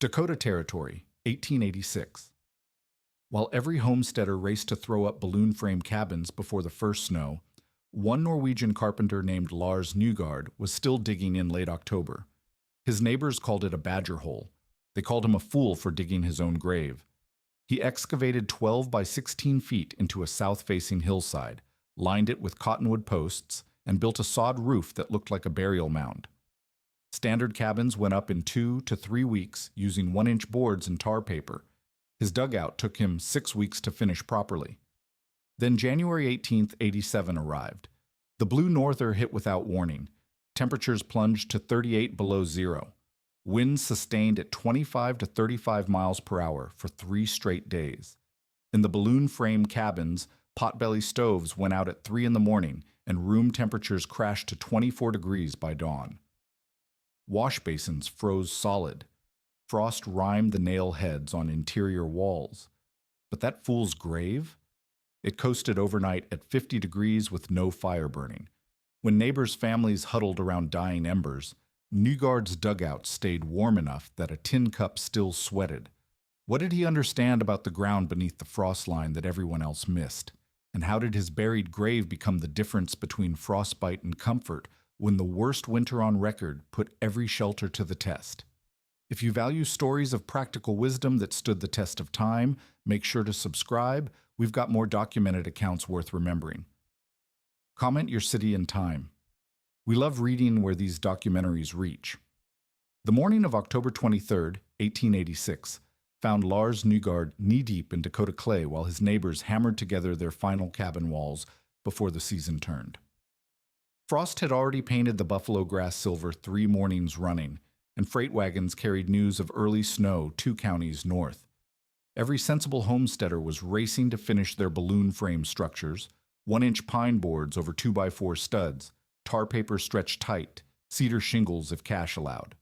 Dakota Territory, 1886. While every homesteader raced to throw up balloon frame cabins before the first snow, one Norwegian carpenter named Lars Nygaard was still digging in late October. His neighbors called it a badger hole. They called him a fool for digging his own grave. He excavated 12 by 16 feet into a south-facing hillside, lined it with cottonwood posts, and built a sod roof that looked like a burial mound. Standard cabins went up in 2 to 3 weeks using 1-inch boards and tar paper. His dugout took him 6 weeks to finish properly. Then January 18th, 87 arrived. The blue norther hit without warning. Temperatures plunged to 38 below zero. Winds sustained at 25 to 35 miles per hour for 3 straight days. In the balloon frame cabins, potbelly stoves went out at 3 in the morning, and room temperatures crashed to 24 degrees by dawn. Wash basins froze solid. Frost rimed the nail heads on interior walls. But that fool's grave? It coasted overnight at 50 degrees with no fire burning. When neighbors' families huddled around dying embers, Nygaard's dugout stayed warm enough that a tin cup still sweated. What did he understand about the ground beneath the frost line that everyone else missed? And how did his buried grave become the difference between frostbite and comfort when the worst winter on record put every shelter to the test? If you value stories of practical wisdom that stood the test of time, make sure to subscribe. We've got more documented accounts worth remembering. Comment your city and time. We love reading where these documentaries reach. The morning of October 23rd, 1886, found Lars Nygaard knee-deep in Dakota clay while his neighbors hammered together their final cabin walls before the season turned. Frost had already painted the buffalo grass silver 3 mornings running, and freight wagons carried news of early snow 2 counties north. Every sensible homesteader was racing to finish their balloon frame structures, 1-inch pine boards over 2x4 studs, tar paper stretched tight, cedar shingles if cash allowed.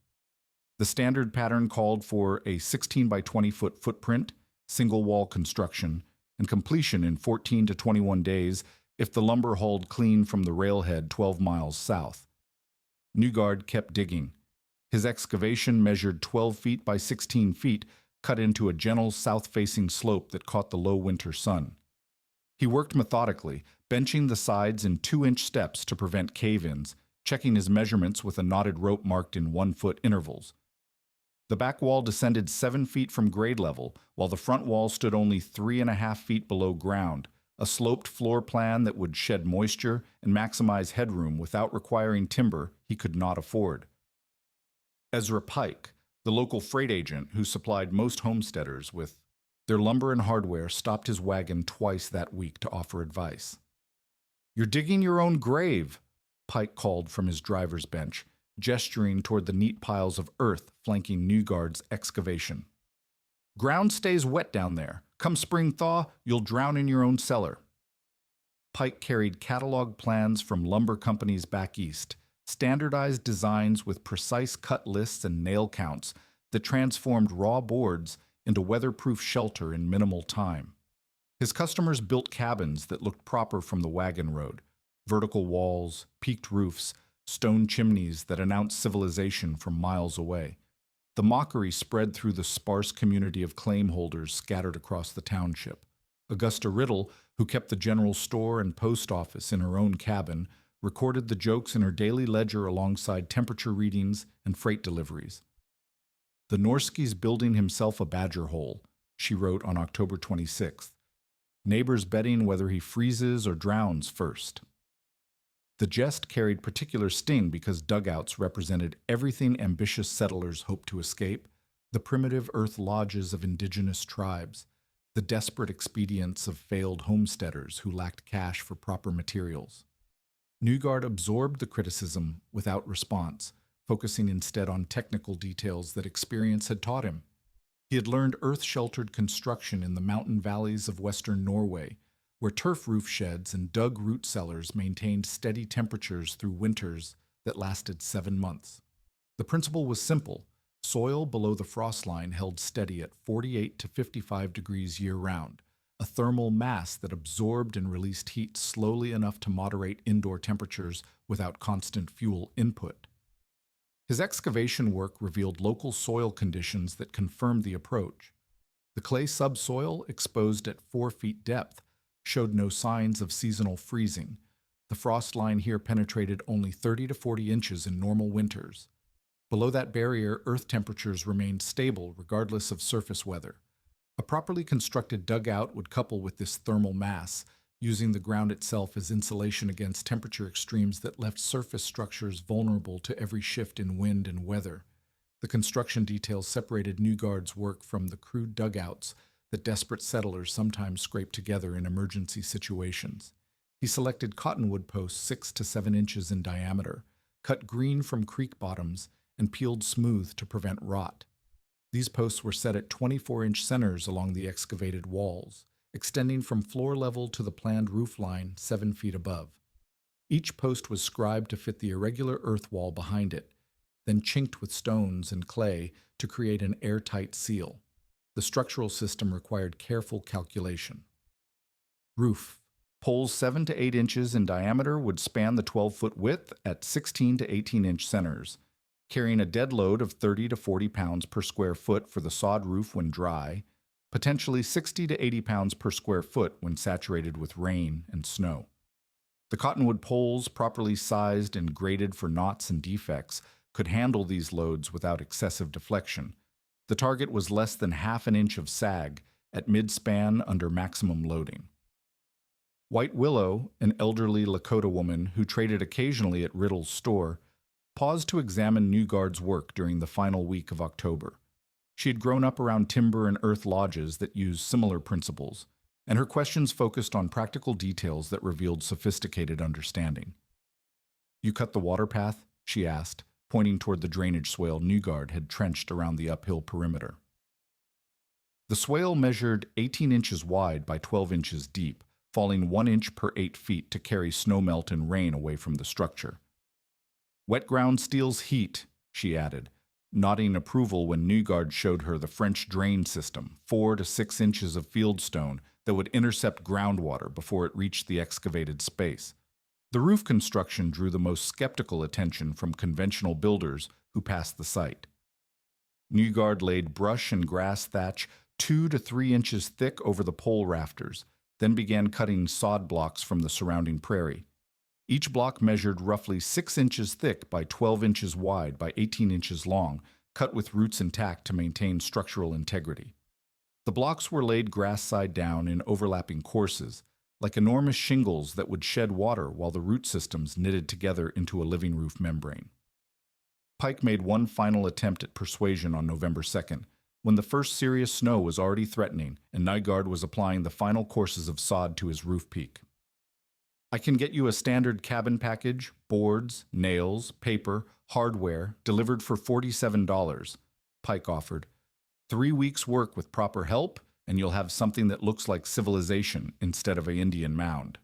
The standard pattern called for a 16 by 20 foot footprint, single wall construction, and completion in 14 to 21 days if the lumber hauled clean from the railhead 12 miles south. Nygaard kept digging. His excavation measured 12 feet by 16 feet, cut into a gentle south-facing slope that caught the low winter sun. He worked methodically, benching the sides in 2-inch steps to prevent cave-ins, checking his measurements with a knotted rope marked in 1-foot intervals. The back wall descended 7 feet from grade level, while the front wall stood only 3.5 feet below ground, a sloped floor plan that would shed moisture and maximize headroom without requiring timber he could not afford. Ezra Pike, the local freight agent who supplied most homesteaders with their lumber and hardware, stopped his wagon twice that week to offer advice. "You're digging your own grave," Pike called from his driver's bench, gesturing toward the neat piles of earth flanking Nygaard's excavation. "Ground stays wet down there. Come spring thaw, you'll drown in your own cellar." Pike carried catalog plans from lumber companies back east, standardized designs with precise cut lists and nail counts that transformed raw boards into weatherproof shelter in minimal time. His customers built cabins that looked proper from the wagon road, vertical walls, peaked roofs, stone chimneys that announced civilization from miles away. The mockery spread through the sparse community of claim holders scattered across the township. Augusta Riddle, who kept the general store and post office in her own cabin, recorded the jokes in her daily ledger alongside temperature readings and freight deliveries. "The Norski's building himself a badger hole," she wrote on October 26th. "Neighbors betting whether he freezes or drowns first." The jest carried particular sting because dugouts represented everything ambitious settlers hoped to escape: the primitive earth lodges of indigenous tribes, the desperate expedients of failed homesteaders who lacked cash for proper materials. Nygaard absorbed the criticism without response, focusing instead on technical details that experience had taught him. He had learned earth-sheltered construction in the mountain valleys of western Norway, where turf roof sheds and dug root cellars maintained steady temperatures through winters that lasted 7 months. The principle was simple. Soil below the frost line held steady at 48 to 55 degrees year-round, a thermal mass that absorbed and released heat slowly enough to moderate indoor temperatures without constant fuel input. His excavation work revealed local soil conditions that confirmed the approach. The clay subsoil, exposed at 4 feet depth, showed no signs of seasonal freezing. The frost line here penetrated only 30 to 40 inches in normal winters. Below that barrier, earth temperatures remained stable regardless of surface weather. A properly constructed dugout would couple with this thermal mass, using the ground itself as insulation against temperature extremes that left surface structures vulnerable to every shift in wind and weather. The construction details separated Nygard's work from the crude dugouts that desperate settlers sometimes scraped together in emergency situations. He selected cottonwood posts 6 to 7 inches in diameter, cut green from creek bottoms, and peeled smooth to prevent rot. These posts were set at 24-inch centers along the excavated walls, extending from floor level to the planned roof line 7 feet above. Each post was scribed to fit the irregular earth wall behind it, then chinked with stones and clay to create an airtight seal. The structural system required careful calculation. Roof. Poles 7 to 8 inches in diameter would span the 12-foot width at 16 to 18-inch centers, carrying a dead load of 30 to 40 pounds per square foot for the sod roof when dry, potentially 60 to 80 pounds per square foot when saturated with rain and snow. The cottonwood poles, properly sized and graded for knots and defects, could handle these loads without excessive deflection. The target was less than half an inch of sag at mid-span under maximum loading. White Willow, an elderly Lakota woman who traded occasionally at Riddle's store, paused to examine Nygard's work during the final week of October. She had grown up around timber and earth lodges that used similar principles, and her questions focused on practical details that revealed sophisticated understanding. "You cut the water path?" she asked, pointing toward the drainage swale Nygard had trenched around the uphill perimeter. The swale measured 18 inches wide by 12 inches deep, falling 1 inch per 8 feet to carry snowmelt and rain away from the structure. "Wet ground steals heat," she added, nodding approval when Nygard showed her the French drain system, 4 to 6 inches of fieldstone that would intercept groundwater before it reached the excavated space. The roof construction drew the most skeptical attention from conventional builders who passed the site. Nygard laid brush and grass thatch 2 to 3 inches thick over the pole rafters, then began cutting sod blocks from the surrounding prairie. Each block measured roughly 6 inches thick by 12 inches wide by 18 inches long, cut with roots intact to maintain structural integrity. The blocks were laid grass side down in overlapping courses, like enormous shingles that would shed water while the root systems knitted together into a living roof membrane. Pike made one final attempt at persuasion on November 2nd, when the first serious snow was already threatening and Nygard was applying the final courses of sod to his roof peak. "I can get you a standard cabin package, boards, nails, paper, hardware, delivered for $47, Pike offered. 3 weeks' work with proper help, and you'll have something that looks like civilization instead of an Indian mound."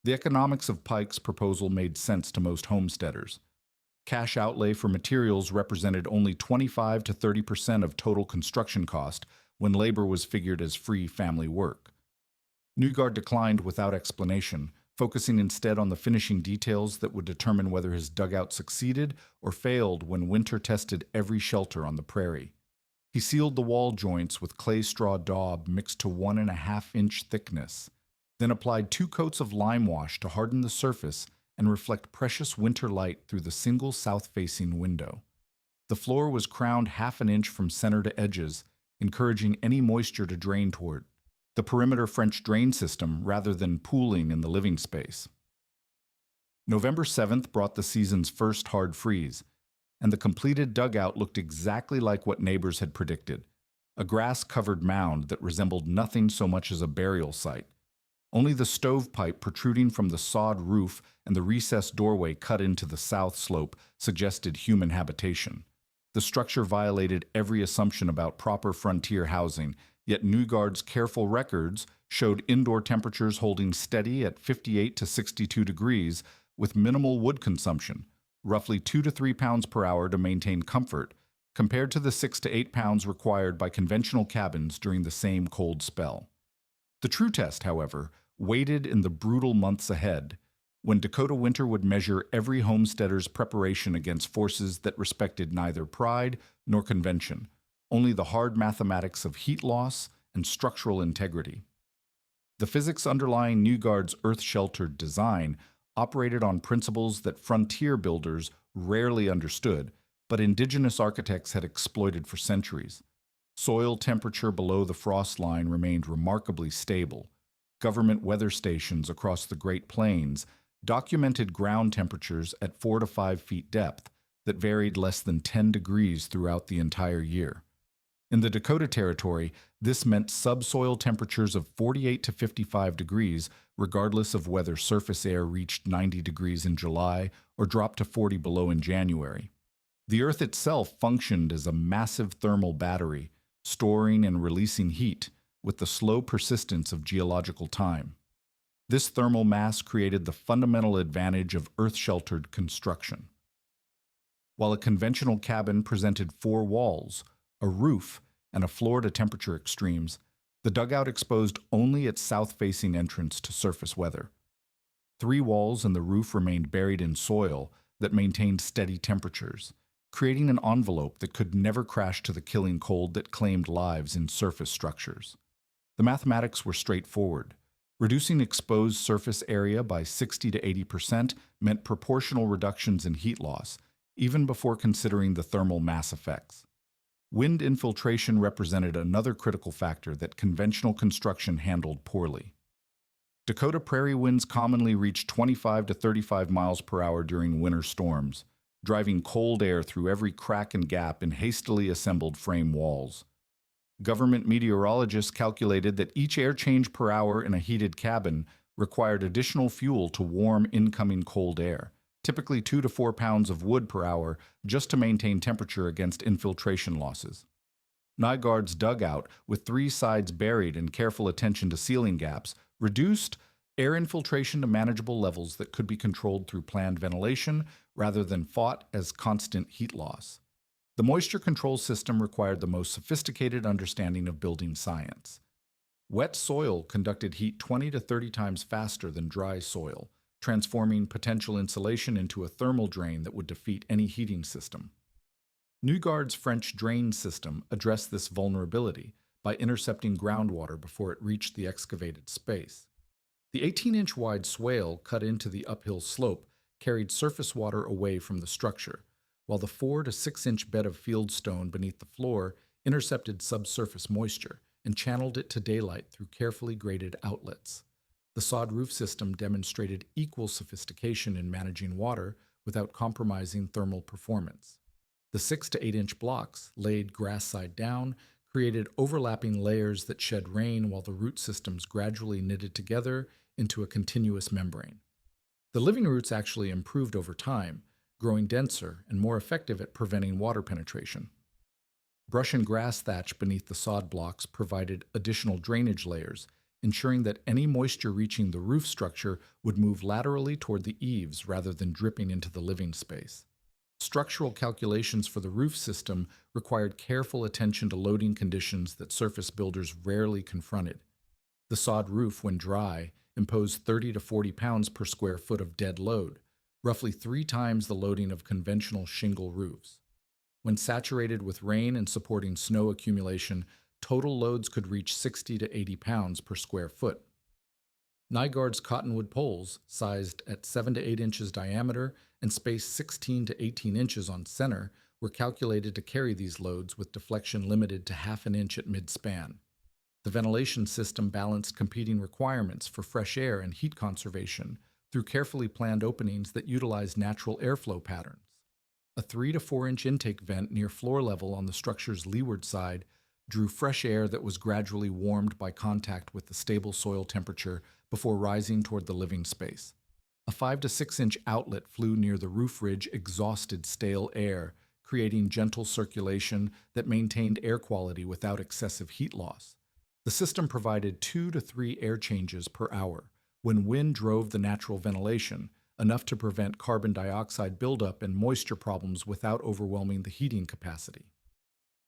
The economics of Pike's proposal made sense to most homesteaders. Cash outlay for materials represented only 25 to 30% of total construction cost when labor was figured as free family work. Nygard declined without explanation, focusing instead on the finishing details that would determine whether his dugout succeeded or failed when winter tested every shelter on the prairie. He sealed the wall joints with clay straw daub mixed to 1.5-inch thickness, then applied 2 coats of lime wash to harden the surface and reflect precious winter light through the single south-facing window. The floor was crowned 1/2 inch from center to edges, encouraging any moisture to drain toward the perimeter French drain system rather than pooling in the living space. November 7th brought the season's first hard freeze, and the completed dugout looked exactly like what neighbors had predicted, a grass-covered mound that resembled nothing so much as a burial site. Only the stovepipe protruding from the sod roof and the recessed doorway cut into the south slope suggested human habitation. The structure violated every assumption about proper frontier housing, yet Nygard's careful records showed indoor temperatures holding steady at 58 to 62 degrees with minimal wood consumption, roughly 2 to 3 pounds per hour to maintain comfort, compared to the 6 to 8 pounds required by conventional cabins during the same cold spell. The true test, however, waited in the brutal months ahead, when Dakota winter would measure every homesteader's preparation against forces that respected neither pride nor convention, only the hard mathematics of heat loss and structural integrity. The physics underlying Newgard's earth-sheltered design operated on principles that frontier builders rarely understood, but indigenous architects had exploited for centuries. Soil temperature below the frost line remained remarkably stable. Government weather stations across the Great Plains documented ground temperatures at 4 to 5 feet depth that varied less than 10 degrees throughout the entire year. In the Dakota Territory, this meant subsoil temperatures of 48 to 55 degrees, regardless of whether surface air reached 90 degrees in July or dropped to 40 below in January. The Earth itself functioned as a massive thermal battery, storing and releasing heat with the slow persistence of geological time. This thermal mass created the fundamental advantage of earth-sheltered construction. While a conventional cabin presented 4 walls, a roof, and a floor to temperature extremes, the dugout exposed only its south-facing entrance to surface weather. 3 walls and the roof remained buried in soil that maintained steady temperatures, creating an envelope that could never crash to the killing cold that claimed lives in surface structures. The mathematics were straightforward. Reducing exposed surface area by 60 to 80% meant proportional reductions in heat loss, even before considering the thermal mass effects. Wind infiltration represented another critical factor that conventional construction handled poorly. Dakota prairie winds commonly reached 25 to 35 miles per hour during winter storms, driving cold air through every crack and gap in hastily assembled frame walls. Government meteorologists calculated that each air change per hour in a heated cabin required additional fuel to warm incoming cold air, typically 2 to 4 pounds of wood per hour, just to maintain temperature against infiltration losses. Newgard's dugout, with 3 sides buried and careful attention to ceiling gaps, reduced air infiltration to manageable levels that could be controlled through planned ventilation rather than fought as constant heat loss. The moisture control system required the most sophisticated understanding of building science. Wet soil conducted heat 20 to 30 times faster than dry soil, transforming potential insulation into a thermal drain that would defeat any heating system. Newgard's French drain system addressed this vulnerability by intercepting groundwater before it reached the excavated space. The 18-inch wide swale cut into the uphill slope carried surface water away from the structure, while the 4 to 6 inch bed of fieldstone beneath the floor intercepted subsurface moisture and channeled it to daylight through carefully graded outlets. The sod roof system demonstrated equal sophistication in managing water without compromising thermal performance. The 6 to 8 inch blocks, laid grass side down, created overlapping layers that shed rain while the root systems gradually knitted together into a continuous membrane. The living roots actually improved over time, growing denser and more effective at preventing water penetration. Brush and grass thatch beneath the sod blocks provided additional drainage layers, ensuring that any moisture reaching the roof structure would move laterally toward the eaves rather than dripping into the living space. Structural calculations for the roof system required careful attention to loading conditions that surface builders rarely confronted. The sod roof, when dry, imposed 30 to 40 pounds per square foot of dead load, roughly 3 times the loading of conventional shingle roofs. When saturated with rain and supporting snow accumulation, total loads could reach 60 to 80 pounds per square foot. Newgard's cottonwood poles, sized at 7 to 8 inches diameter and spaced 16 to 18 inches on center, were calculated to carry these loads with deflection limited to half an inch at mid-span. The ventilation system balanced competing requirements for fresh air and heat conservation through carefully planned openings that utilized natural airflow patterns. A 3 to 4 inch intake vent near floor level on the structure's leeward side drew fresh air that was gradually warmed by contact with the stable soil temperature before rising toward the living space. A 5 to 6 inch outlet flue near the roof ridge exhausted stale air, creating gentle circulation that maintained air quality without excessive heat loss. The system provided 2 to 3 air changes per hour when wind drove the natural ventilation, enough to prevent carbon dioxide buildup and moisture problems without overwhelming the heating capacity.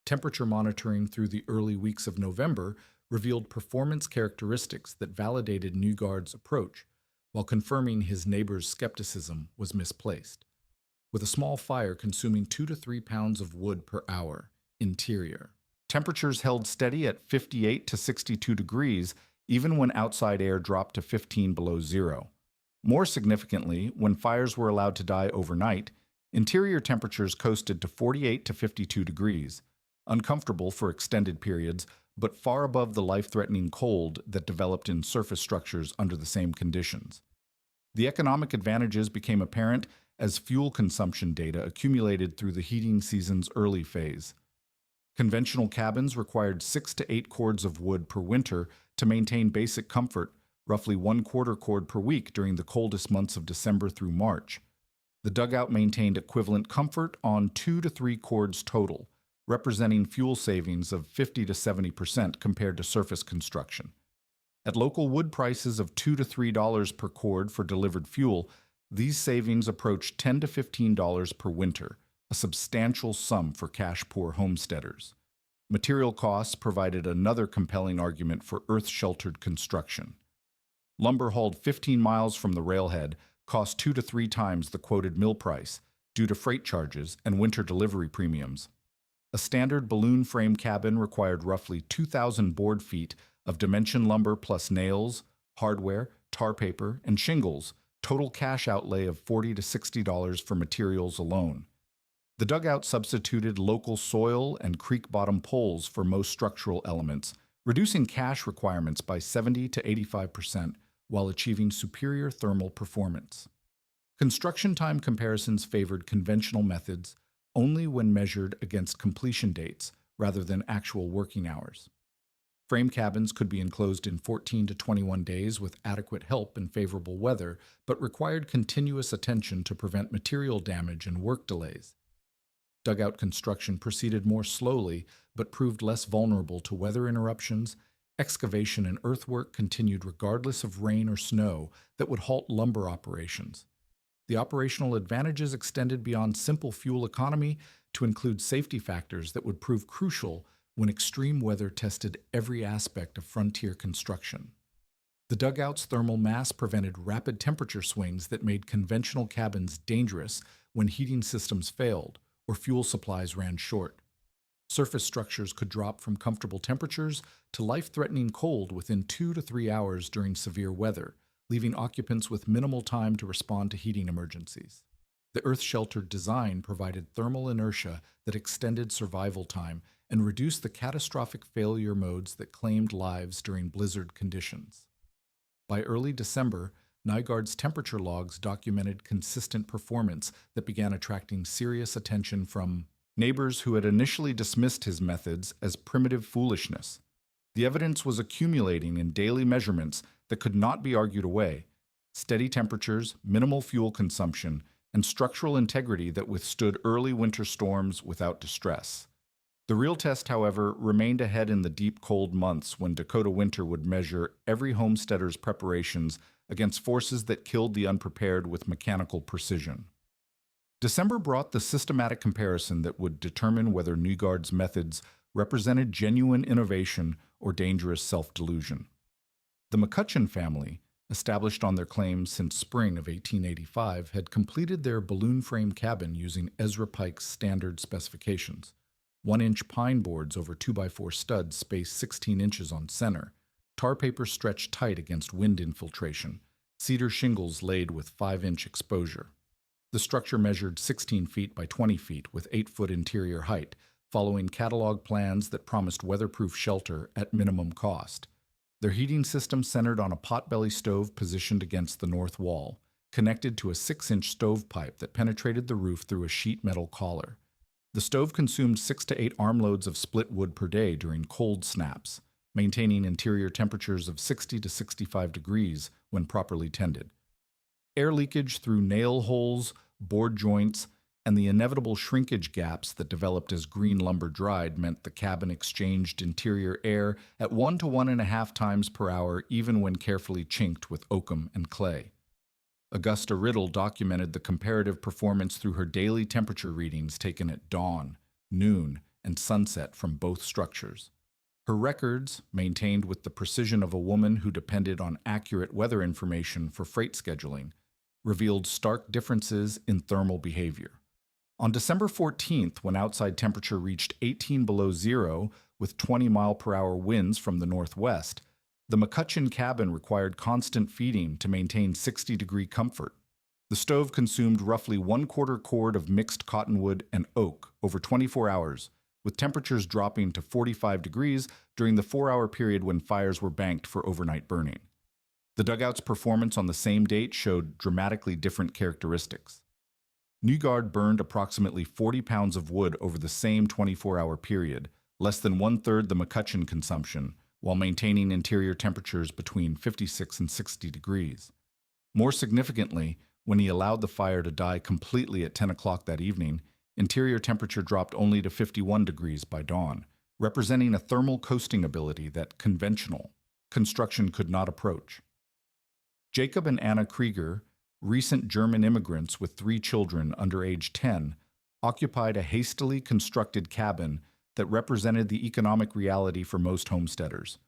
Temperature monitoring through the early weeks of November revealed performance characteristics that validated Newgard's approach. while confirming his neighbor's skepticism was misplaced. With a small fire consuming 2 to 3 pounds of wood per hour, interior. Temperatures held steady at 58 to 62 degrees, even when outside air dropped to 15 below zero. More significantly, when fires were allowed to die overnight, interior temperatures coasted to 48 to 52 degrees, uncomfortable for extended periods, but far above the life-threatening cold that developed in surface structures under the same conditions. The economic advantages became apparent as fuel consumption data accumulated through the heating season's early phase. Conventional cabins required 6 to 8 cords of wood per winter to maintain basic comfort, roughly 1/4 cord per week during the coldest months of December through March. The dugout maintained equivalent comfort on 2 to 3 cords total, representing fuel savings of 50 to 70% compared to surface construction. At local wood prices of $2 to $3 per cord for delivered fuel, these savings approached $10 to $15 per winter, a substantial sum for cash-poor homesteaders. Material costs provided another compelling argument for earth-sheltered construction. Lumber hauled 15 miles from the railhead cost 2 to 3 times the quoted mill price due to freight charges and winter delivery premiums. A standard balloon frame cabin required roughly 2,000 board feet of dimension lumber plus nails, hardware, tar paper, and shingles, total cash outlay of $40 to $60 for materials alone. The dugout substituted local soil and creek bottom poles for most structural elements, reducing cash requirements by 70 to 85% while achieving superior thermal performance. Construction time comparisons favored conventional methods only when measured against completion dates rather than actual working hours. Frame cabins could be enclosed in 14 to 21 days with adequate help in favorable weather, but required continuous attention to prevent material damage and work delays. Dugout construction proceeded more slowly, but proved less vulnerable to weather interruptions. Excavation and earthwork continued regardless of rain or snow that would halt lumber operations. The operational advantages extended beyond simple fuel economy to include safety factors that would prove crucial when extreme weather tested every aspect of frontier construction. The dugout's thermal mass prevented rapid temperature swings that made conventional cabins dangerous when heating systems failed or fuel supplies ran short. Surface structures could drop from comfortable temperatures to life-threatening cold within 2 to 3 hours during severe weather, leaving occupants with minimal time to respond to heating emergencies. The earth-sheltered design provided thermal inertia that extended survival time and reduced the catastrophic failure modes that claimed lives during blizzard conditions. By early December, Nygaard's temperature logs documented consistent performance that began attracting serious attention from neighbors who had initially dismissed his methods as primitive foolishness. The evidence was accumulating in daily measurements that could not be argued away: steady temperatures, minimal fuel consumption, and structural integrity that withstood early winter storms without distress. The real test, however, remained ahead in the deep cold months when Dakota winter would measure every homesteader's preparations against forces that killed the unprepared with mechanical precision. December brought the systematic comparison that would determine whether Nygaard's methods represented genuine innovation or dangerous self-delusion. The McCutcheon family, established on their claims since spring of 1885, had completed their balloon frame cabin using Ezra Pike's standard specifications: 1-inch pine boards over 2x4 studs spaced 16 inches on center, tar paper stretched tight against wind infiltration, cedar shingles laid with 5-inch exposure. The structure measured 16 feet by 20 feet with 8-foot interior height, following catalog plans that promised weatherproof shelter at minimum cost. Their heating system centered on a potbelly stove positioned against the north wall, connected to a 6-inch stovepipe that penetrated the roof through a sheet metal collar. The stove consumed 6 to 8 armloads of split wood per day during cold snaps, maintaining interior temperatures of 60 to 65 degrees when properly tended. Air leakage through nail holes, board joints, and the inevitable shrinkage gaps that developed as green lumber dried meant the cabin exchanged interior air at 1 to 1.5 times per hour, even when carefully chinked with oakum and clay. Augusta Riddle documented the comparative performance through her daily temperature readings taken at dawn, noon, and sunset from both structures. Her records, maintained with the precision of a woman who depended on accurate weather information for freight scheduling, revealed stark differences in thermal behavior. On December 14th, when outside temperature reached 18 below zero with 20-mile-per-hour winds from the northwest, the McCutcheon cabin required constant feeding to maintain 60-degree comfort. The stove consumed roughly 1/4 cord of mixed cottonwood and oak over 24 hours, with temperatures dropping to 45 degrees during the 4-hour period when fires were banked for overnight burning. The dugout's performance on the same date showed dramatically different characteristics. Nygaard burned approximately 40 pounds of wood over the same 24-hour period, less than 1/3 the McCutcheon consumption, while maintaining interior temperatures between 56 and 60 degrees. More significantly, when he allowed the fire to die completely at 10 o'clock that evening, interior temperature dropped only to 51 degrees by dawn, representing a thermal coasting ability that conventional construction could not approach. Jacob and Anna Krieger, recent German immigrants with 3 children under age 10, occupied a hastily constructed cabin that represented the economic reality for most homesteaders.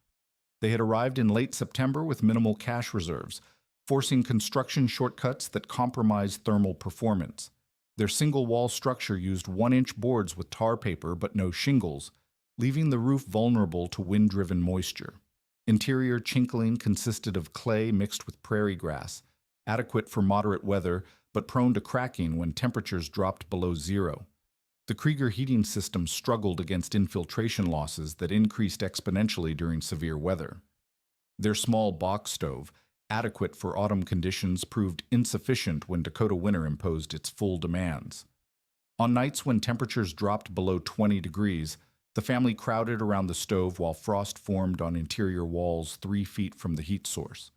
They had arrived in late September with minimal cash reserves, forcing construction shortcuts that compromised thermal performance. Their single-wall structure used 1-inch boards with tar paper but no shingles, leaving the roof vulnerable to wind-driven moisture. Interior chinkling consisted of clay mixed with prairie grass, adequate for moderate weather but prone to cracking when temperatures dropped below zero. The Krieger heating system struggled against infiltration losses that increased exponentially during severe weather. Their small box stove, adequate for autumn conditions, proved insufficient when Dakota winter imposed its full demands. On nights when temperatures dropped below 20 degrees, the family crowded around the stove while frost formed on interior walls 3 feet from the heat source.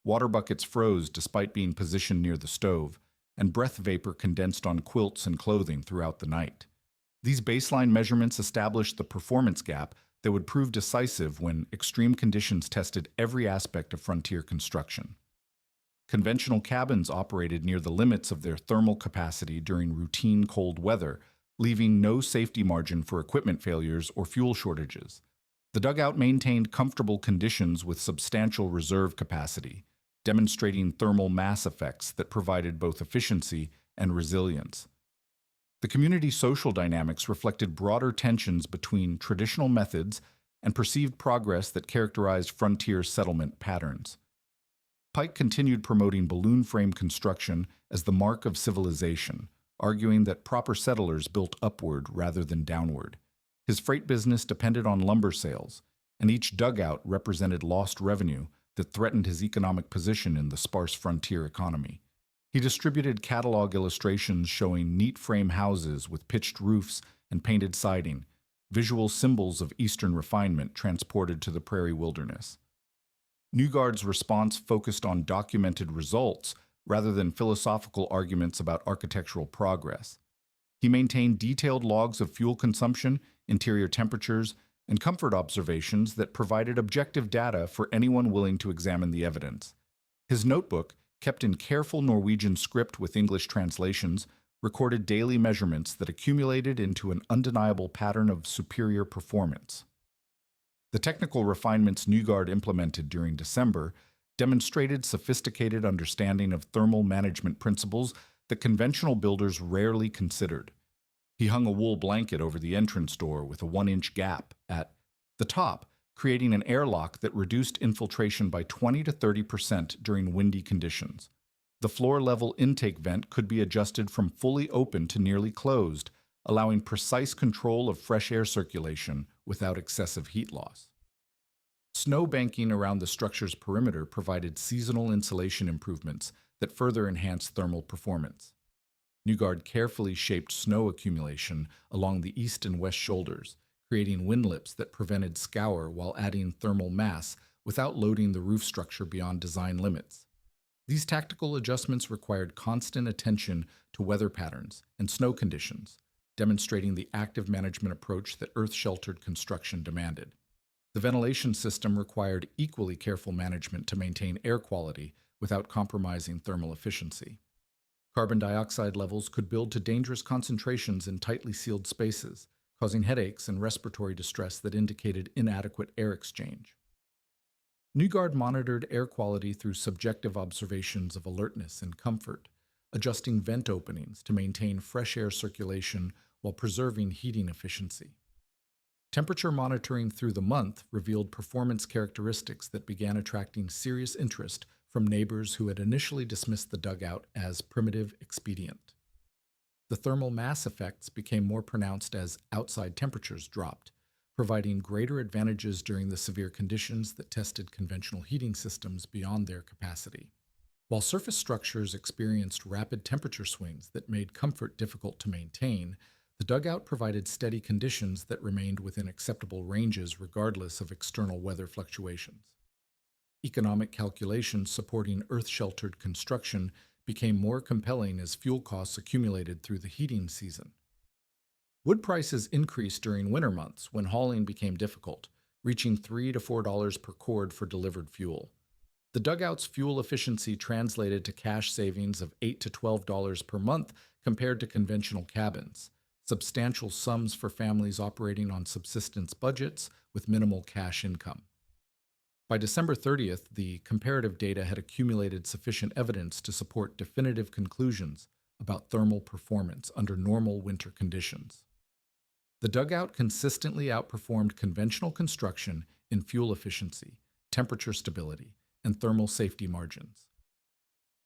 Water buckets froze despite being positioned near the stove, and breath vapor condensed on quilts and clothing throughout the night. These baseline measurements established the performance gap that would prove decisive when extreme conditions tested every aspect of frontier construction. Conventional cabins operated near the limits of their thermal capacity during routine cold weather, leaving no safety margin for equipment failures or fuel shortages. The dugout maintained comfortable conditions with substantial reserve capacity, demonstrating thermal mass effects that provided both efficiency and resilience. The community social dynamics reflected broader tensions between traditional methods and perceived progress that characterized frontier settlement patterns. Pike continued promoting balloon frame construction as the mark of civilization, arguing that proper settlers built upward rather than downward. His freight business depended on lumber sales, and each dugout represented lost revenue that threatened his economic position in the sparse frontier economy. He distributed catalog illustrations showing neat frame houses with pitched roofs and painted siding, visual symbols of Eastern refinement transported to the prairie wilderness. Nygaard's response focused on documented results rather than philosophical arguments about architectural progress. He maintained detailed logs of fuel consumption, interior temperatures, and comfort observations that provided objective data for anyone willing to examine the evidence. His notebook, kept in careful Norwegian script with English translations, recorded daily measurements that accumulated into an undeniable pattern of superior performance. The technical refinements Nygaard implemented during December demonstrated sophisticated understanding of thermal management principles that conventional builders rarely considered. He hung a wool blanket over the entrance door with a 1-inch gap at the top, creating an airlock that reduced infiltration by 20 to 30% during windy conditions. The floor-level intake vent could be adjusted from fully open to nearly closed, allowing precise control of fresh air circulation without excessive heat loss. Snow banking around the structure's perimeter provided seasonal insulation improvements that further enhanced thermal performance. Nygaard carefully shaped snow accumulation along the east and west shoulders, creating windlips that prevented scour while adding thermal mass without loading the roof structure beyond design limits. These tactical adjustments required constant attention to weather patterns and snow conditions, demonstrating the active management approach that earth-sheltered construction demanded. The ventilation system required equally careful management to maintain air quality without compromising thermal efficiency. Carbon dioxide levels could build to dangerous concentrations in tightly sealed spaces, causing headaches and respiratory distress that indicated inadequate air exchange. Nygard monitored air quality through subjective observations of alertness and comfort, adjusting vent openings to maintain fresh air circulation while preserving heating efficiency. Temperature monitoring through the month revealed performance characteristics that began attracting serious interest from neighbors who had initially dismissed the dugout as primitive expedient. The thermal mass effects became more pronounced as outside temperatures dropped, providing greater advantages during the severe conditions that tested conventional heating systems beyond their capacity. While surface structures experienced rapid temperature swings that made comfort difficult to maintain, the dugout provided steady conditions that remained within acceptable ranges regardless of external weather fluctuations. Economic calculations supporting earth-sheltered construction became more compelling as fuel costs accumulated through the heating season. Wood prices increased during winter months when hauling became difficult, reaching $3 to $4 per cord for delivered fuel. The dugout's fuel efficiency translated to cash savings of $8 to $12 per month compared to conventional cabins, substantial sums for families operating on subsistence budgets with minimal cash income. By December 30th, the comparative data had accumulated sufficient evidence to support definitive conclusions about thermal performance under normal winter conditions. The dugout consistently outperformed conventional construction in fuel efficiency, temperature stability, and thermal safety margins.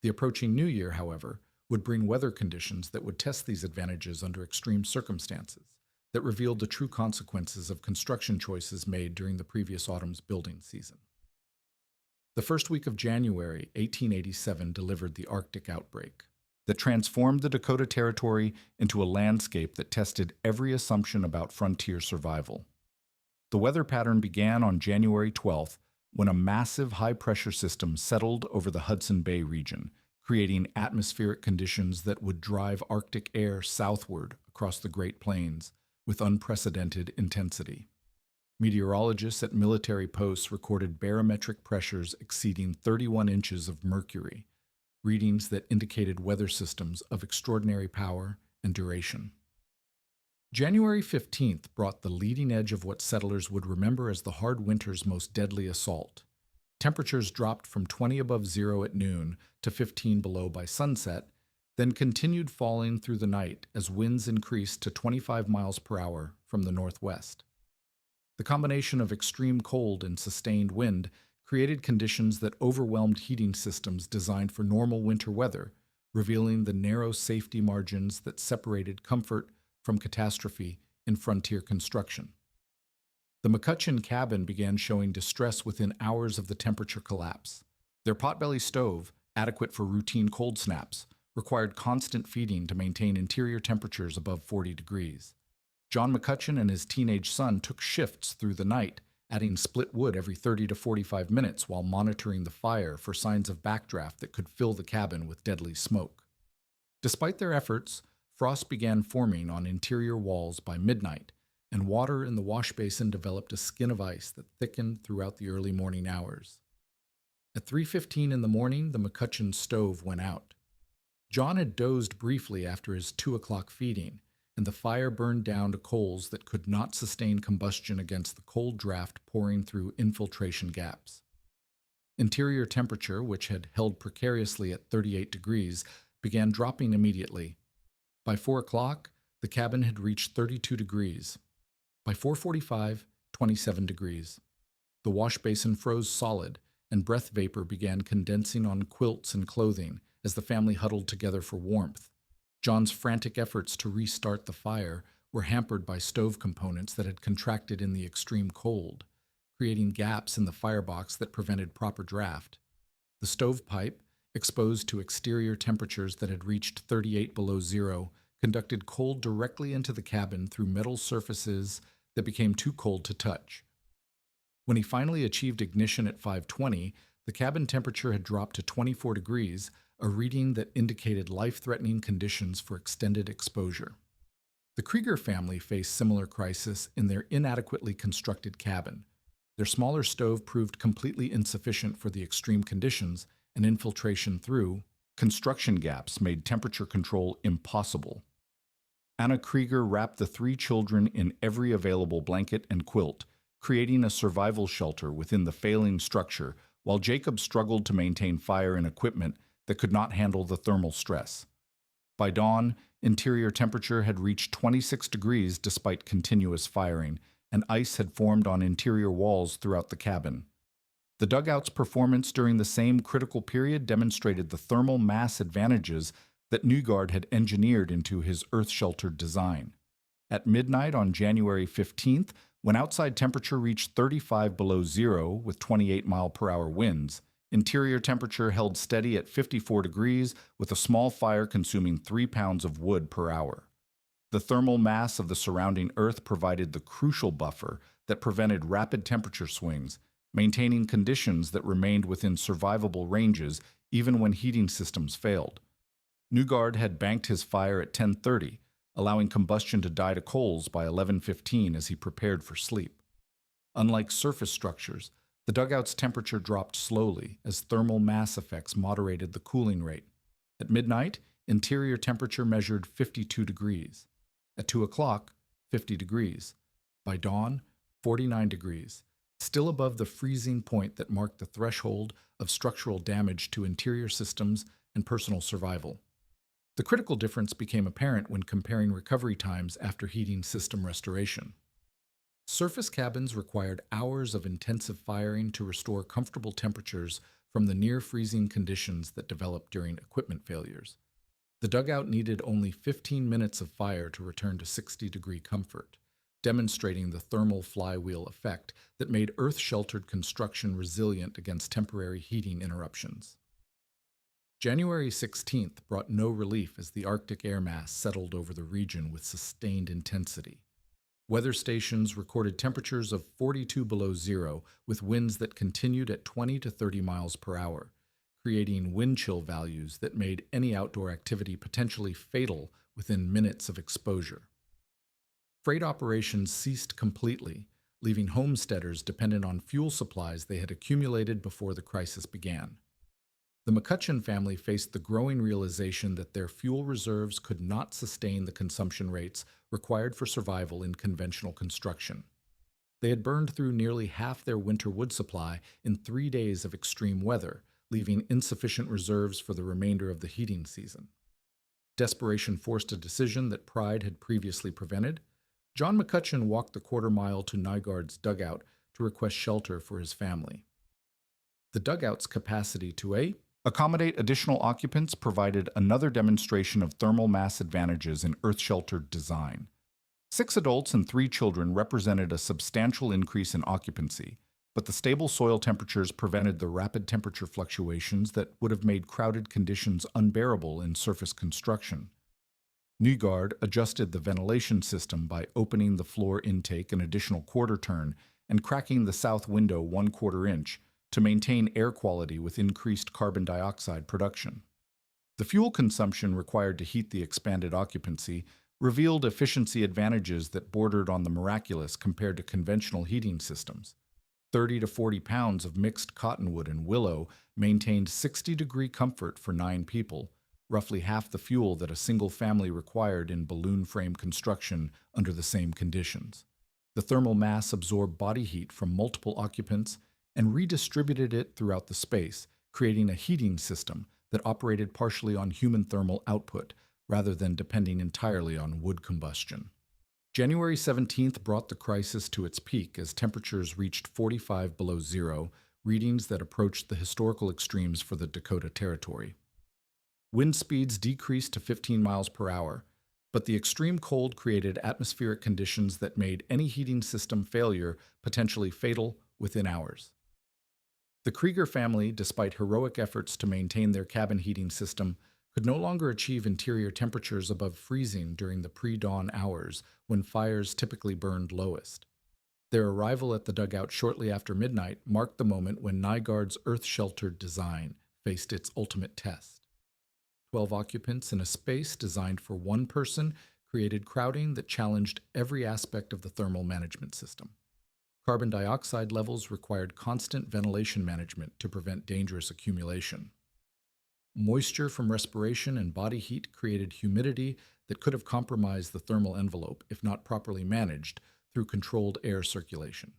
The approaching new year, however, would bring weather conditions that would test these advantages under extreme circumstances, that revealed the true consequences of construction choices made during the previous autumn's building season. The first week of January 1887 delivered the Arctic outbreak that transformed the Dakota Territory into a landscape that tested every assumption about frontier survival. The weather pattern began on January 12th when a massive high-pressure system settled over the Hudson Bay region, creating atmospheric conditions that would drive Arctic air southward across the Great Plains with unprecedented intensity. Meteorologists at military posts recorded barometric pressures exceeding 31 inches of mercury, readings that indicated weather systems of extraordinary power and duration. January 15th brought the leading edge of what settlers would remember as the hard winter's most deadly assault. Temperatures dropped from 20 above zero at noon to 15 below by sunset, then continued falling through the night as winds increased to 25 miles per hour from the northwest. The combination of extreme cold and sustained wind created conditions that overwhelmed heating systems designed for normal winter weather, revealing the narrow safety margins that separated comfort from catastrophe in frontier construction. The McCutcheon cabin began showing distress within hours of the temperature collapse. Their potbelly stove, adequate for routine cold snaps, required constant feeding to maintain interior temperatures above 40 degrees. John McCutcheon and his teenage son took shifts through the night, adding split wood every 30 to 45 minutes while monitoring the fire for signs of backdraft that could fill the cabin with deadly smoke. Despite their efforts, frost began forming on interior walls by midnight, and water in the wash basin developed a skin of ice that thickened throughout the early morning hours. At 3:15 in the morning, the McCutcheon stove went out. John had dozed briefly after his 2 o'clock feeding, and the fire burned down to coals that could not sustain combustion against the cold draft pouring through infiltration gaps. Interior temperature, which had held precariously at 38 degrees, began dropping immediately. By 4 o'clock, the cabin had reached 32 degrees. By 4:45, 27 degrees. The wash basin froze solid, and breath vapor began condensing on quilts and clothing as the family huddled together for warmth. John's frantic efforts to restart the fire were hampered by stove components that had contracted in the extreme cold, creating gaps in the firebox that prevented proper draft. The stovepipe, exposed to exterior temperatures that had reached 38 below zero, conducted cold directly into the cabin through metal surfaces that became too cold to touch. When he finally achieved ignition at 5:20, the cabin temperature had dropped to 24 degrees, a reading that indicated life-threatening conditions for extended exposure. The Krieger family faced similar crisis in their inadequately constructed cabin. Their smaller stove proved completely insufficient for the extreme conditions, and infiltration through construction gaps made temperature control impossible. Anna Krieger wrapped the three children in every available blanket and quilt, creating a survival shelter within the failing structure, while Jacob struggled to maintain fire and equipment that could not handle the thermal stress. By dawn, interior temperature had reached 26 degrees despite continuous firing, and ice had formed on interior walls throughout the cabin. The dugout's performance during the same critical period demonstrated the thermal mass advantages that Nygaard had engineered into his earth-sheltered design. At midnight on January 15th, when outside temperature reached 35 below zero with 28-mile-per-hour winds, interior temperature held steady at 54 degrees with a small fire consuming 3 pounds of wood per hour. The thermal mass of the surrounding earth provided the crucial buffer that prevented rapid temperature swings, maintaining conditions that remained within survivable ranges even when heating systems failed. Nygaard had banked his fire at 10:30, allowing combustion to die to coals by 11:15 as he prepared for sleep. Unlike surface structures, the dugout's temperature dropped slowly as thermal mass effects moderated the cooling rate. At midnight, interior temperature measured 52 degrees. At 2 o'clock, 50 degrees. By dawn, 49 degrees, still above the freezing point that marked the threshold of structural damage to interior systems and personal survival. The critical difference became apparent when comparing recovery times after heating system restoration. Surface cabins required hours of intensive firing to restore comfortable temperatures from the near-freezing conditions that developed during equipment failures. The dugout needed only 15 minutes of fire to return to 60-degree comfort, demonstrating the thermal flywheel effect that made earth-sheltered construction resilient against temporary heating interruptions. January 16th brought no relief as the Arctic air mass settled over the region with sustained intensity. Weather stations recorded temperatures of 42 below zero with winds that continued at 20 to 30 miles per hour, creating wind chill values that made any outdoor activity potentially fatal within minutes of exposure. Freight operations ceased completely, leaving homesteaders dependent on fuel supplies they had accumulated before the crisis began. The McCutcheon family faced the growing realization that their fuel reserves could not sustain the consumption rates required for survival in conventional construction. They had burned through nearly half their winter wood supply in 3 days of extreme weather, leaving insufficient reserves for the remainder of the heating season. Desperation forced a decision that pride had previously prevented. John McCutcheon walked the quarter-mile to Nygaard's dugout to request shelter for his family. The dugout's capacity to accommodate additional occupants provided another demonstration of thermal mass advantages in earth-sheltered design. 6 adults and 3 children represented a substantial increase in occupancy, but the stable soil temperatures prevented the rapid temperature fluctuations that would have made crowded conditions unbearable in surface construction. Nygaard adjusted the ventilation system by opening the floor intake an additional quarter turn and cracking the south window 1/4 inch to maintain air quality with increased carbon dioxide production. The fuel consumption required to heat the expanded occupancy revealed efficiency advantages that bordered on the miraculous compared to conventional heating systems. 30 to 40 pounds of mixed cottonwood and willow maintained 60-degree comfort for 9 people, roughly half the fuel that a single family required in balloon frame construction under the same conditions. The thermal mass absorbed body heat from multiple occupants and redistributed it throughout the space, creating a heating system that operated partially on human thermal output rather than depending entirely on wood combustion. January 17th brought the crisis to its peak as temperatures reached 45 below zero, readings that approached the historical extremes for the Dakota Territory. Wind speeds decreased to 15 miles per hour, but the extreme cold created atmospheric conditions that made any heating system failure potentially fatal within hours. The Krieger family, despite heroic efforts to maintain their cabin heating system, could no longer achieve interior temperatures above freezing during the pre-dawn hours when fires typically burned lowest. Their arrival at the dugout shortly after midnight marked the moment when Nygaard's earth-sheltered design faced its ultimate test. 12 occupants in a space designed for one person created crowding that challenged every aspect of the thermal management system. Carbon dioxide levels required constant ventilation management to prevent dangerous accumulation. Moisture from respiration and body heat created humidity that could have compromised the thermal envelope if not properly managed through controlled air circulation.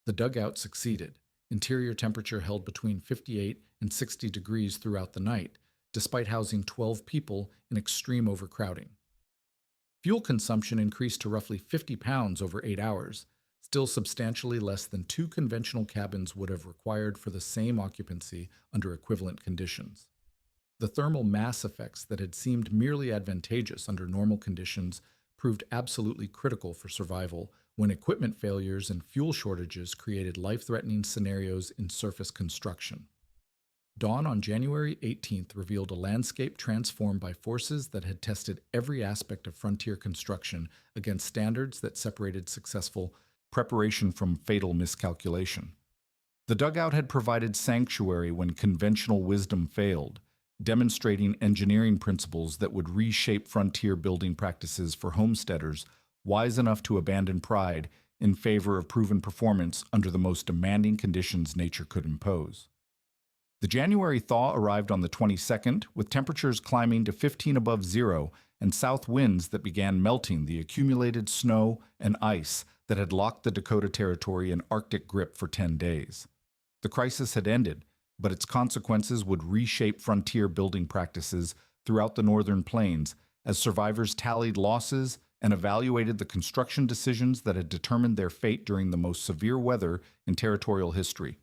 The dugout succeeded. Interior temperature held between 58 and 60 degrees throughout the night, despite housing 12 people in extreme overcrowding. Fuel consumption increased to roughly 50 pounds over 8 hours, still substantially less than 2 conventional cabins would have required for the same occupancy under equivalent conditions. The thermal mass effects that had seemed merely advantageous under normal conditions proved absolutely critical for survival when equipment failures and fuel shortages created life-threatening scenarios in surface construction. Dawn on January 18th revealed a landscape transformed by forces that had tested every aspect of frontier construction against standards that separated successful preparation from fatal miscalculation. The dugout had provided sanctuary when conventional wisdom failed, demonstrating engineering principles that would reshape frontier building practices for homesteaders wise enough to abandon pride in favor of proven performance under the most demanding conditions nature could impose. The January thaw arrived on the 22nd, with temperatures climbing to 15 above zero and south winds that began melting the accumulated snow and ice that had locked the Dakota Territory in Arctic grip for 10 days. The crisis had ended, but its consequences would reshape frontier building practices throughout the northern plains as survivors tallied losses and evaluated the construction decisions that had determined their fate during the most severe weather in territorial history.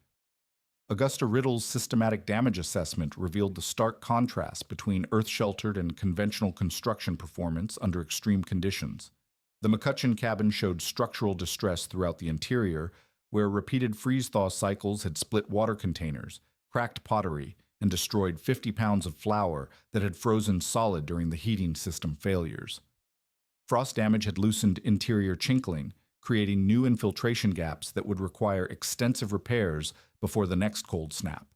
Augusta Riddle's systematic damage assessment revealed the stark contrast between earth-sheltered and conventional construction performance under extreme conditions. The McCutcheon cabin showed structural distress throughout the interior, where repeated freeze-thaw cycles had split water containers, cracked pottery, and destroyed 50 pounds of flour that had frozen solid during the heating system failures. Frost damage had loosened interior chinkling, creating new infiltration gaps that would require extensive repairs before the next cold snap.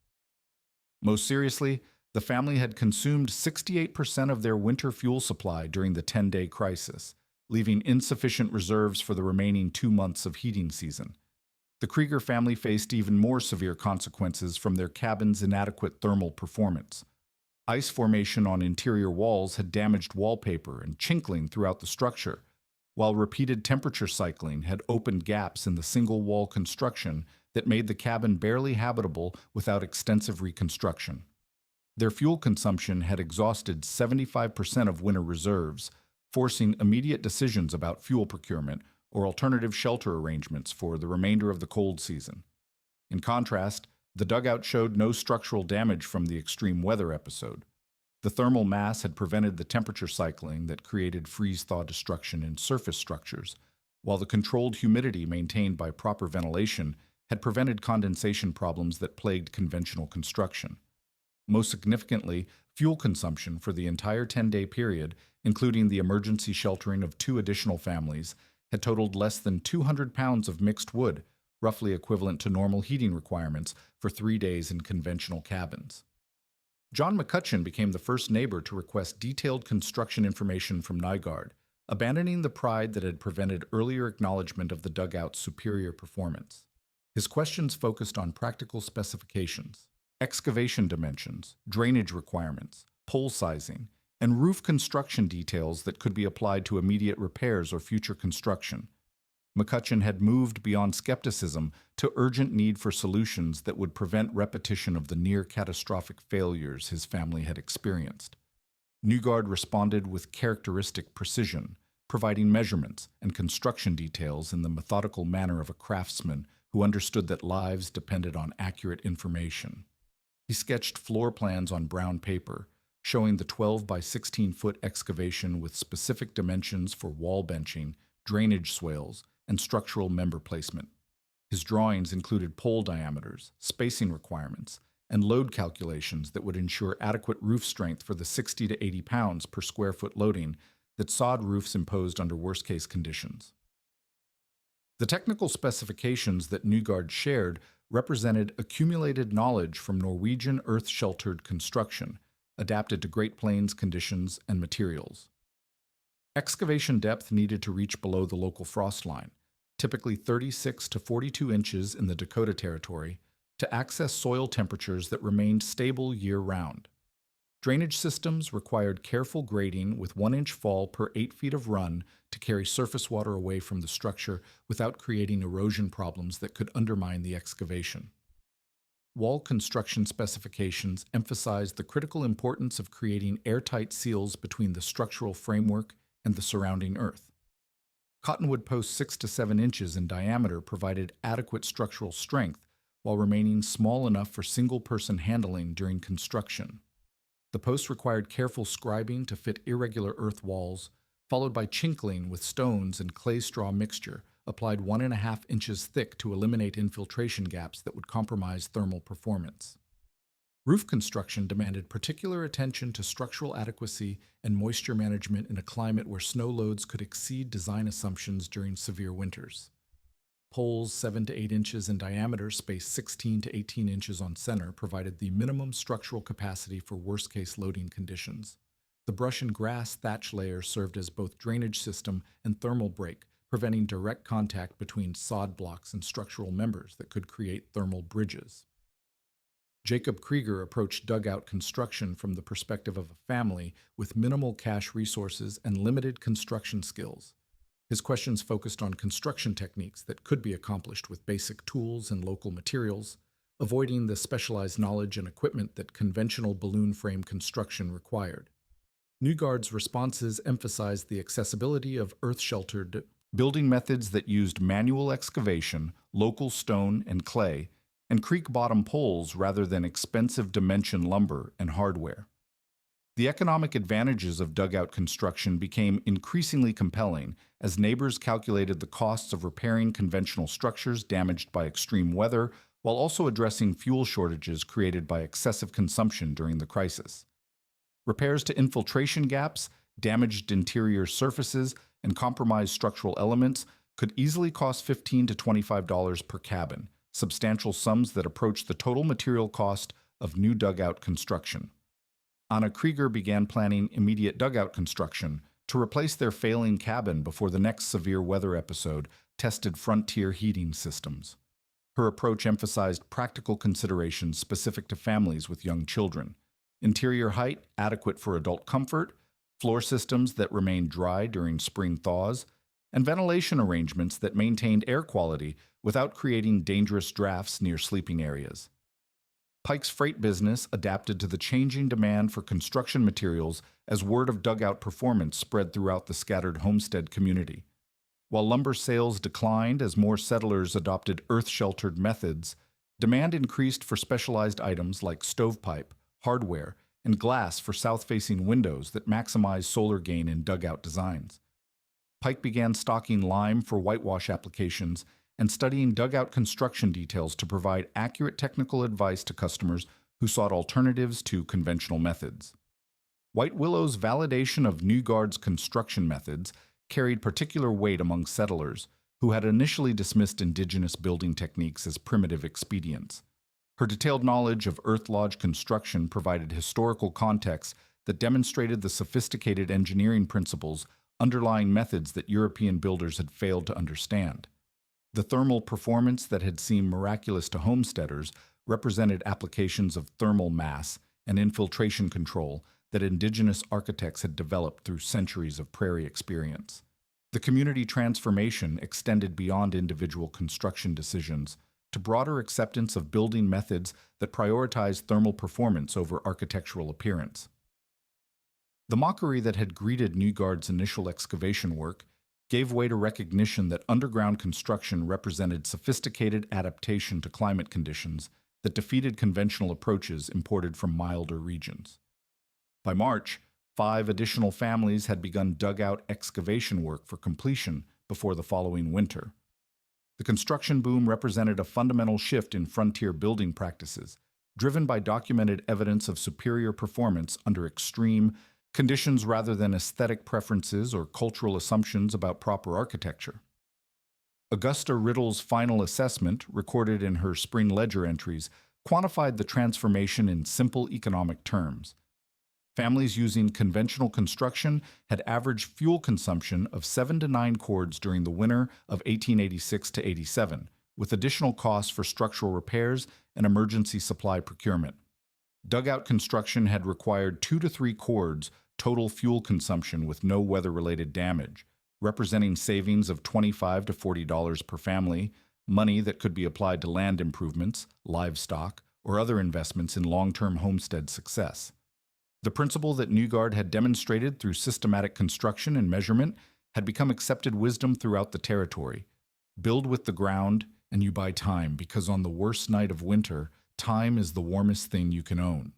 Most seriously, the family had consumed 68% of their winter fuel supply during the 10-day crisis, leaving insufficient reserves for the remaining 2 months of heating season. The Krieger family faced even more severe consequences from their cabin's inadequate thermal performance. Ice formation on interior walls had damaged wallpaper and chinkling throughout the structure, while repeated temperature cycling had opened gaps in the single-wall construction that made the cabin barely habitable without extensive reconstruction. Their fuel consumption had exhausted 75% of winter reserves, forcing immediate decisions about fuel procurement or alternative shelter arrangements for the remainder of the cold season. In contrast, the dugout showed no structural damage from the extreme weather episode. The thermal mass had prevented the temperature cycling that created freeze-thaw destruction in surface structures, while the controlled humidity maintained by proper ventilation had prevented condensation problems that plagued conventional construction. Most significantly, fuel consumption for the entire 10-day period, including the emergency sheltering of 2 additional families, had totaled less than 200 pounds of mixed wood, roughly equivalent to normal heating requirements for 3 days in conventional cabins. John McCutcheon became the first neighbor to request detailed construction information from Nygaard, abandoning the pride that had prevented earlier acknowledgement of the dugout's superior performance. His questions focused on practical specifications, excavation dimensions, drainage requirements, pole sizing, and roof construction details that could be applied to immediate repairs or future construction. McCutcheon had moved beyond skepticism to urgent need for solutions that would prevent repetition of the near-catastrophic failures his family had experienced. Nygaard responded with characteristic precision, providing measurements and construction details in the methodical manner of a craftsman who understood that lives depended on accurate information. He sketched floor plans on brown paper, showing the 12 by 16-foot excavation with specific dimensions for wall benching, drainage swales, and structural member placement. His drawings included pole diameters, spacing requirements, and load calculations that would ensure adequate roof strength for the 60 to 80 pounds per square foot loading that sod roofs imposed under worst-case conditions. The technical specifications that Nygaard shared represented accumulated knowledge from Norwegian earth-sheltered construction, adapted to Great Plains conditions and materials. Excavation depth needed to reach below the local frost line, typically 36 to 42 inches in the Dakota Territory, to access soil temperatures that remained stable year-round. Drainage systems required careful grading with 1-inch fall per 8 feet of run to carry surface water away from the structure without creating erosion problems that could undermine the excavation. Wall construction specifications emphasized the critical importance of creating airtight seals between the structural framework and the surrounding earth. Cottonwood posts 6 to 7 inches in diameter provided adequate structural strength while remaining small enough for single-person handling during construction. The posts required careful scribing to fit irregular earth walls, followed by chinkling with stones and clay straw mixture, applied 1.5 inches thick to eliminate infiltration gaps that would compromise thermal performance. Roof construction demanded particular attention to structural adequacy and moisture management in a climate where snow loads could exceed design assumptions during severe winters. Poles 7 to 8 inches in diameter, spaced 16 to 18 inches on center, provided the minimum structural capacity for worst-case loading conditions. The brush and grass thatch layer served as both drainage system and thermal break, preventing direct contact between sod blocks and structural members that could create thermal bridges. Jacob Krieger approached dugout construction from the perspective of a family with minimal cash resources and limited construction skills. His questions focused on construction techniques that could be accomplished with basic tools and local materials, avoiding the specialized knowledge and equipment that conventional balloon frame construction required. Newgard's responses emphasized the accessibility of earth-sheltered building methods that used manual excavation, local stone and clay, and creek-bottom poles rather than expensive dimension lumber and hardware. The economic advantages of dugout construction became increasingly compelling as neighbors calculated the costs of repairing conventional structures damaged by extreme weather while also addressing fuel shortages created by excessive consumption during the crisis. Repairs to infiltration gaps, damaged interior surfaces, and compromised structural elements could easily cost $15 to $25 per cabin, substantial sums that approached the total material cost of new dugout construction. Anna Krieger began planning immediate dugout construction to replace their failing cabin before the next severe weather episode tested frontier heating systems. Her approach emphasized practical considerations specific to families with young children: interior height adequate for adult comfort, floor systems that remained dry during spring thaws, and ventilation arrangements that maintained air quality without creating dangerous drafts near sleeping areas. Pike's freight business adapted to the changing demand for construction materials as word of dugout performance spread throughout the scattered homestead community. While lumber sales declined as more settlers adopted earth-sheltered methods, demand increased for specialized items like stovepipe, hardware, and glass for south-facing windows that maximize solar gain in dugout designs. Pike began stocking lime for whitewash applications and studying dugout construction details to provide accurate technical advice to customers who sought alternatives to conventional methods. White Willow's validation of Newgard's construction methods carried particular weight among settlers who had initially dismissed indigenous building techniques as primitive expedients. Her detailed knowledge of earth lodge construction provided historical context that demonstrated the sophisticated engineering principles underlying methods that European builders had failed to understand. The thermal performance that had seemed miraculous to homesteaders represented applications of thermal mass and infiltration control that indigenous architects had developed through centuries of prairie experience. The community transformation extended beyond individual construction decisions to broader acceptance of building methods that prioritized thermal performance over architectural appearance. The mockery that had greeted Newgard's initial excavation work gave way to recognition that underground construction represented sophisticated adaptation to climate conditions that defeated conventional approaches imported from milder regions. By March, 5 additional families had begun dugout excavation work for completion before the following winter. The construction boom represented a fundamental shift in frontier building practices, driven by documented evidence of superior performance under extreme conditions rather than aesthetic preferences or cultural assumptions about proper architecture. Augusta Riddle's final assessment, recorded in her spring ledger entries, quantified the transformation in simple economic terms. Families using conventional construction had average fuel consumption of 7 to 9 cords during the winter of 1886 to 87, with additional costs for structural repairs and emergency supply procurement. Dugout construction had required 2 to 3 cords total fuel consumption with no weather-related damage, representing savings of $25 to $40 per family, money that could be applied to land improvements, livestock, or other investments in long-term homestead success. The principle that Nygaard had demonstrated through systematic construction and measurement had become accepted wisdom throughout the territory. Build with the ground, and you buy time, because on the worst night of winter, time is the warmest thing you can own.